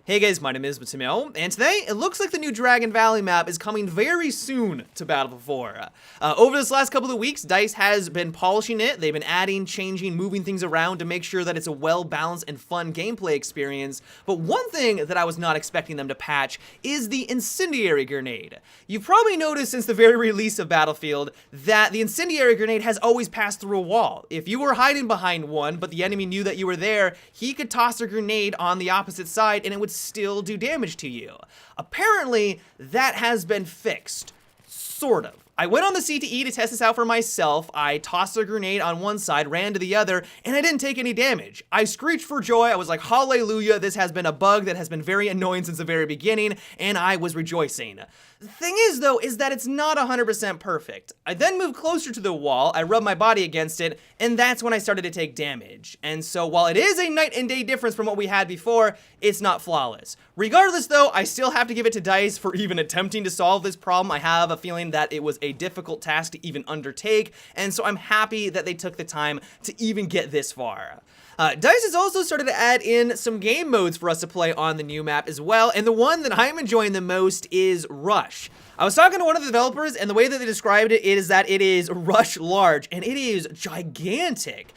Hey guys, my name is Matimio, and today it looks like the new Dragon Valley map is coming very soon to Battlefield 4. Over this last couple of weeks, DICE has been polishing it. They've been adding, changing, moving things around to make sure that it's a well-balanced and fun gameplay experience. But one thing that I was not expecting them to patch is the incendiary grenade. You've probably noticed since the very release of Battlefield that the incendiary grenade has always passed through a wall. If you were hiding behind one, but the enemy knew that you were there, he could toss a grenade on the opposite side and it would still do damage to you. Apparently, that has been fixed. Sort of. I went on the CTE to test this out for myself. I tossed a grenade on one side, ran to the other, and I didn't take any damage. I screeched for joy. I was like, hallelujah, this has been a bug that has been very annoying since the very beginning, and I was rejoicing. The thing is, though, is that it's not 100% perfect. I then moved closer to the wall, I rubbed my body against it, and that's when I started to take damage. And so while it is a night and day difference from what we had before, it's not flawless. Regardless, though, I still have to give it to DICE for even attempting to solve this problem. I have a feeling that it was a difficult task to even undertake, and so I'm happy that they took the time to even get this far. DICE has also started to add in some game modes for us to play on the new map as well, and the one that I'm enjoying the most is Rush. I was talking to one of the developers, and the way that they described it is that it is Rush Large, and it is gigantic.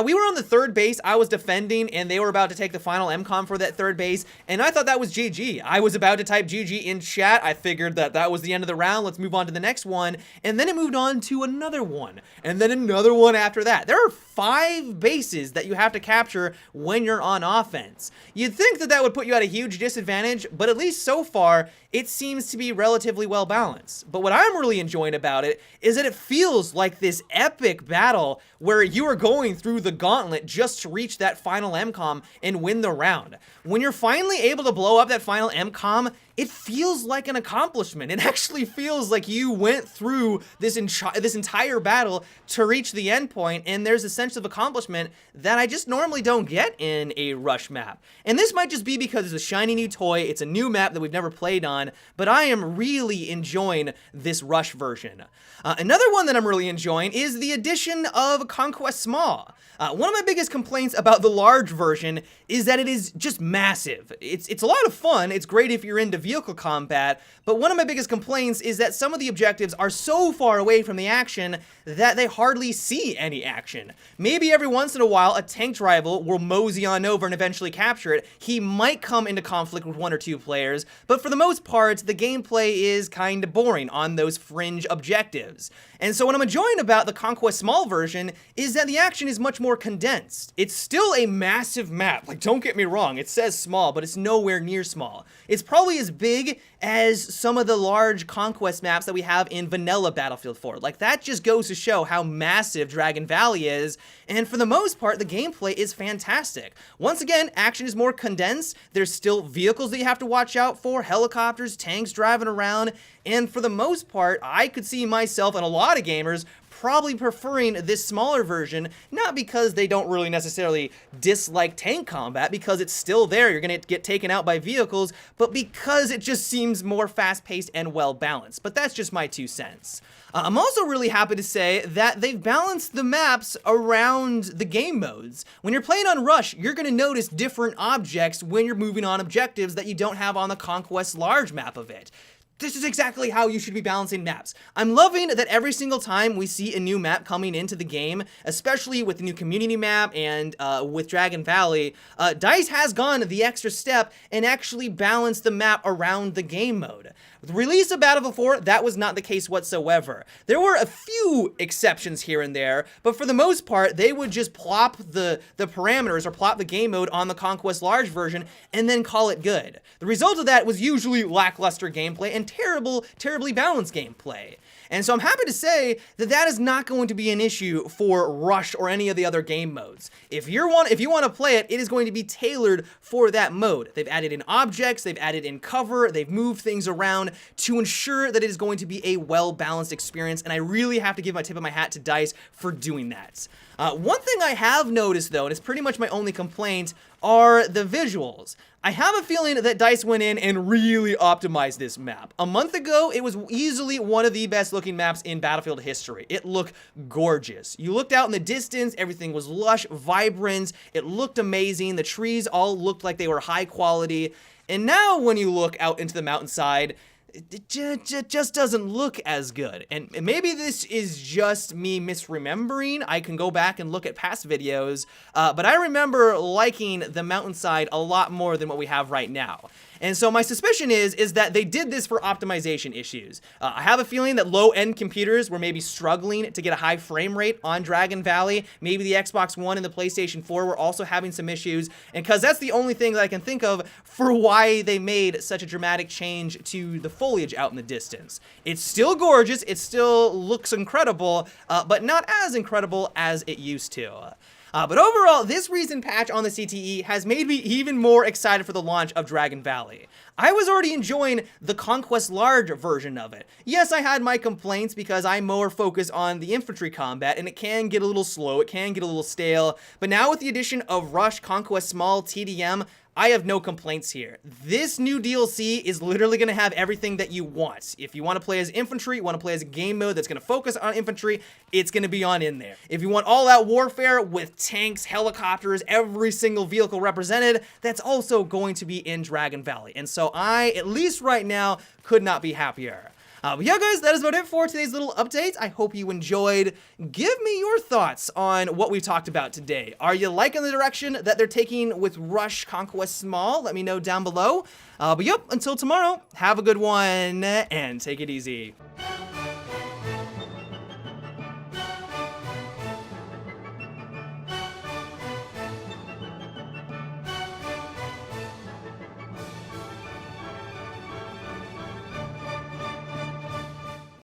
We were on the third base, I was defending, and they were about to take the final MCOM for that third base, and I thought that was GG. I was about to type GG in chat, I figured that that was the end of the round, let's move on to the next one, and then it moved on to another one, and then another one after that. There are 5 bases that you have to capture when you're on offense. You'd think that that would put you at a huge disadvantage, but at least so far, it seems to be relatively well balanced. But what I'm really enjoying about it is that it feels like this epic battle where you are going through the gauntlet just to reach that final MCOM and win the round. When you're finally able to blow up that final MCOM, it feels like an accomplishment. It actually feels like you went through this entire battle to reach the end point, and there's a sense of accomplishment that I just normally don't get in a Rush map. And this might just be because it's a shiny new toy, it's a new map that we've never played on, but I am really enjoying this Rush version. Another one that I'm really enjoying is the addition of Conquest Small. One of my biggest complaints about the large version is that it is just massive. It's a lot of fun, it's great if you're into vehicle combat, but one of my biggest complaints is that some of the objectives are so far away from the action that they hardly see any action. Maybe every once in a while a tanked rival will mosey on over and eventually capture it. He might come into conflict with 1 or 2 players, but for the most part, the gameplay is kinda boring on those fringe objectives. And so what I'm enjoying about the Conquest Small version is that the action is much more condensed. It's still a massive map, like don't get me wrong, it says small, but it's nowhere near small. It's probably as big as some of the large Conquest maps that we have in vanilla Battlefield 4. Like that just goes to show how massive Dragon Valley is, and for the most part, the gameplay is fantastic. Once again, action is more condensed, there's still vehicles that you have to watch out for, helicopters, tanks driving around, and for the most part, I could see myself and a lot of gamers probably preferring this smaller version, not because they don't really necessarily dislike tank combat, because it's still there, you're gonna get taken out by vehicles, but because it just seems more fast-paced and well-balanced. But that's just my 2 cents. I'm also really happy to say that they've balanced the maps around the game modes. When you're playing on Rush, you're gonna notice different objects when you're moving on objectives that you don't have on the Conquest Large map of it. This is exactly how you should be balancing maps. I'm loving that every single time we see a new map coming into the game, especially with the new community map and with Dragon Valley, DICE has gone the extra step and actually balanced the map around the game mode. With the release of Battlefield 4, that was not the case whatsoever. There were a few exceptions here and there, but for the most part, they would just plop the parameters or plop the game mode on the Conquest Large version and then call it good. The result of that was usually lackluster gameplay and terribly balanced gameplay. And so I'm happy to say that that is not going to be an issue for Rush or any of the other game modes. If you want to play it, it is going to be tailored for that mode. They've added in objects, they've added in cover, they've moved things around to ensure that it is going to be a well-balanced experience, and I really have to give my tip of my hat to DICE for doing that. One thing I have noticed, though, and it's pretty much my only complaint, are the visuals. I have a feeling that DICE went in and really optimized this map. A month ago, it was easily one of the best looking maps in Battlefield history. It looked gorgeous. You looked out in the distance, everything was lush, vibrant, it looked amazing, the trees all looked like they were high quality. And now when you look out into the mountainside, it just doesn't look as good. And maybe this is just me misremembering. I can go back and look at past videos, but I remember liking the mountainside a lot more than what we have right now. And so my suspicion is that they did this for optimization issues. I have a feeling that low-end computers were maybe struggling to get a high frame rate on Dragon Valley. Maybe the Xbox One and the PlayStation 4 were also having some issues. And because that's the only thing that I can think of for why they made such a dramatic change to the foliage out in the distance. It's still gorgeous, it still looks incredible, but not as incredible as it used to. But overall, this recent patch on the CTE has made me even more excited for the launch of Dragon Valley. I was already enjoying the Conquest Large version of it. Yes, I had my complaints because I'm more focused on the infantry combat, and it can get a little slow, it can get a little stale, but now with the addition of Rush, Conquest Small, TDM, I have no complaints here. This new DLC is literally going to have everything that you want. If you want to play as infantry, you want to play as a game mode that's going to focus on infantry, it's going to be on in there. If you want all-out warfare with tanks, helicopters, every single vehicle represented, that's also going to be in Dragon Valley. And so I, at least right now, could not be happier. But yeah, guys, that is about it for today's little update. I hope you enjoyed. Give me your thoughts on what we've talked about today. Are you liking the direction that they're taking with Rush, Conquest Small? Let me know down below. But yep, until tomorrow, have a good one and take it easy.